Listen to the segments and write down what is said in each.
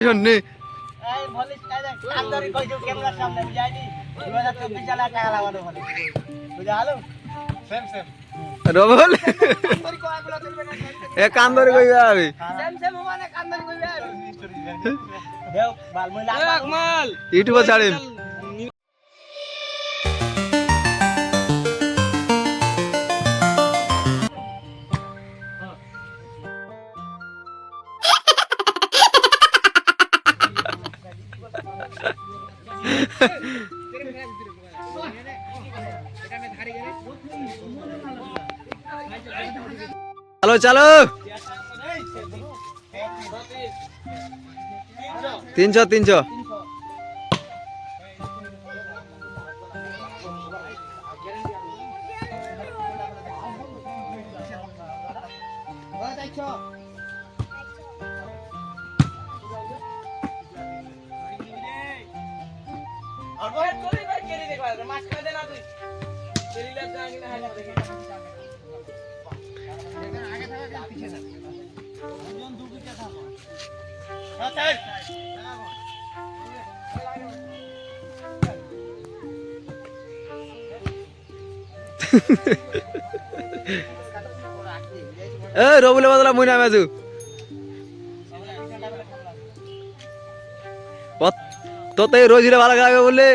শুননি রবল এ কান্দরি কইবে আমি ইউটিউবে ছাড়িম चलो चलो 300 300 ए रोबले बदला मुई नामे आजु तो ते रोजिरे ভালো গাবে বলে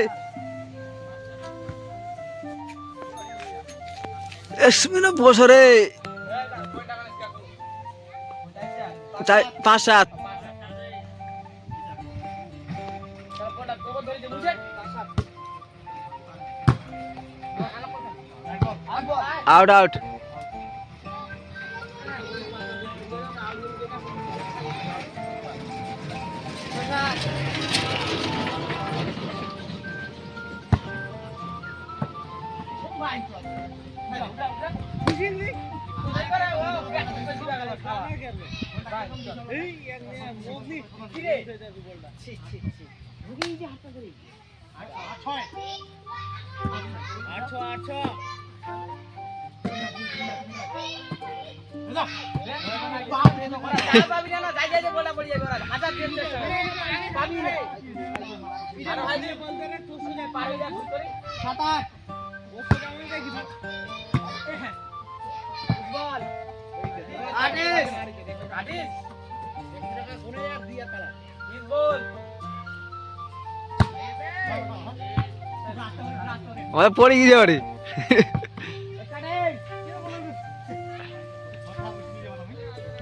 এসমিনা বছরে 5-7 आउट आउट পড়ে গিয়ে যাবে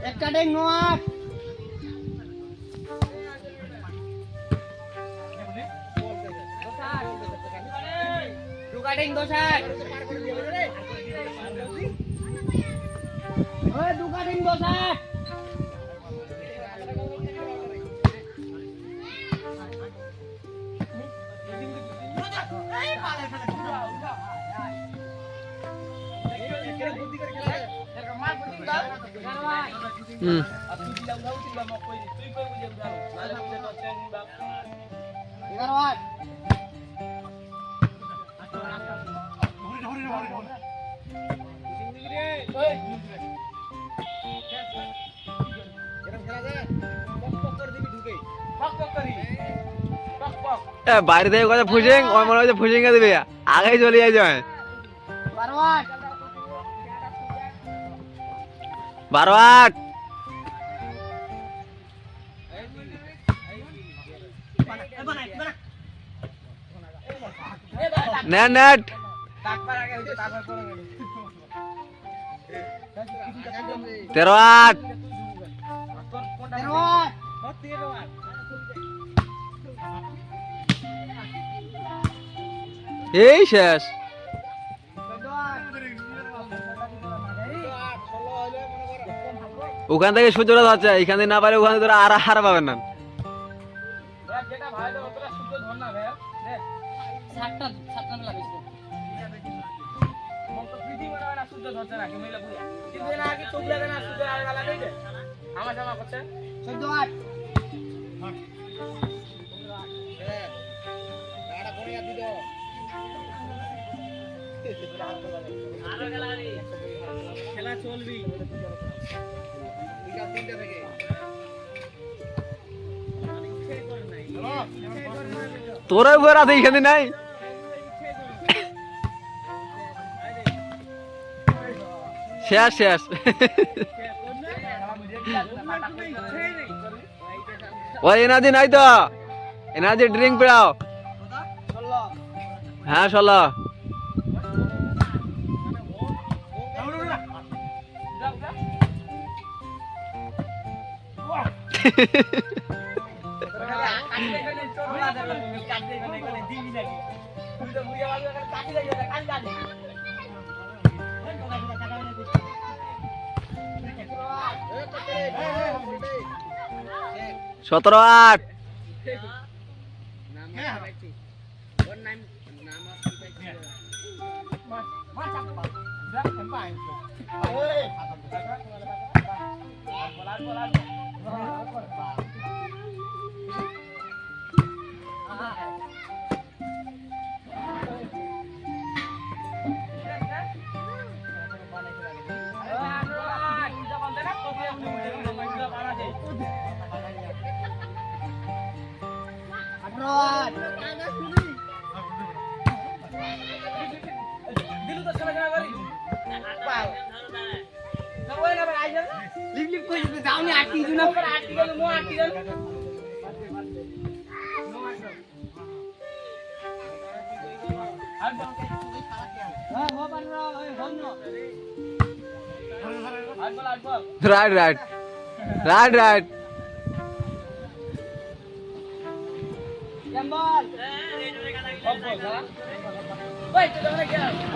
একটা ডেং নোয়ার দুকাটিং দোসার ওই দুকাটিং দোসার বাইরে থেকে কথা ফুসিং ওই মনে হচ্ছে ফুসিং দিবে আগেই চলে যায় 12-8 নেট নেট 13-8 এই শেষ ওখান থেকে সূর্যটা যাচ্ছে এখান থেকে না পারে ওখানে তোরা আর হার পাবেন না খেলা চলবি বিকাল 3টা থেকে তোরা উপর আছে এখানে নাই। শেষ শেষ। ওই এনার্জি নাই তো, এনার্জি ড্রিঙ্ক পেড়াও। হ্যাঁ 16। সতেরো 8। Right right right right.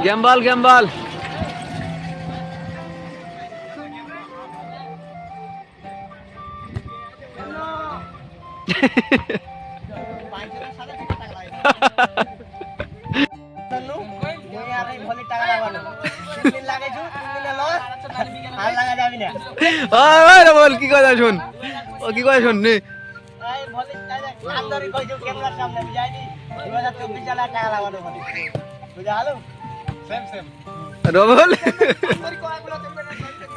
Game ball game ball. বল কি কথা শুন, ও কি কথা শুন নি। রবল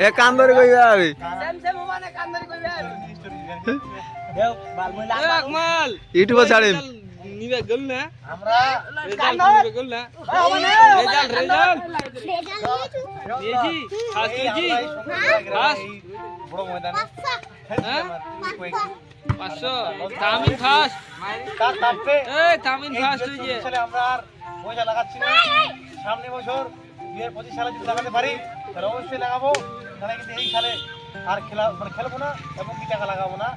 এ কান ধরে কইবে আমি ইউটিউবে ছাড়িম। নিবে গল না আমরা রেজাল্ট নিবে গল না রেজাল্ট রেজাল্ট বেজি ফার্স্ট বেজি ফার্স্ট বড় ময়দান হ্যাঁ 500 তামিন ফার্স্ট কার তাপে এই তামিন ফার্স্ট হইছে। আসলে আমরা আর পয়সা লাগাচ্ছি না, সামনে বছর 2025 সালে যদি লাগাতে পারি তাহলে অবশ্যই লাগাবো। তাহলে কিন্তু এই সালে আর খেলা মানে খেলবো না এবং কি টাকা লাগাবো না।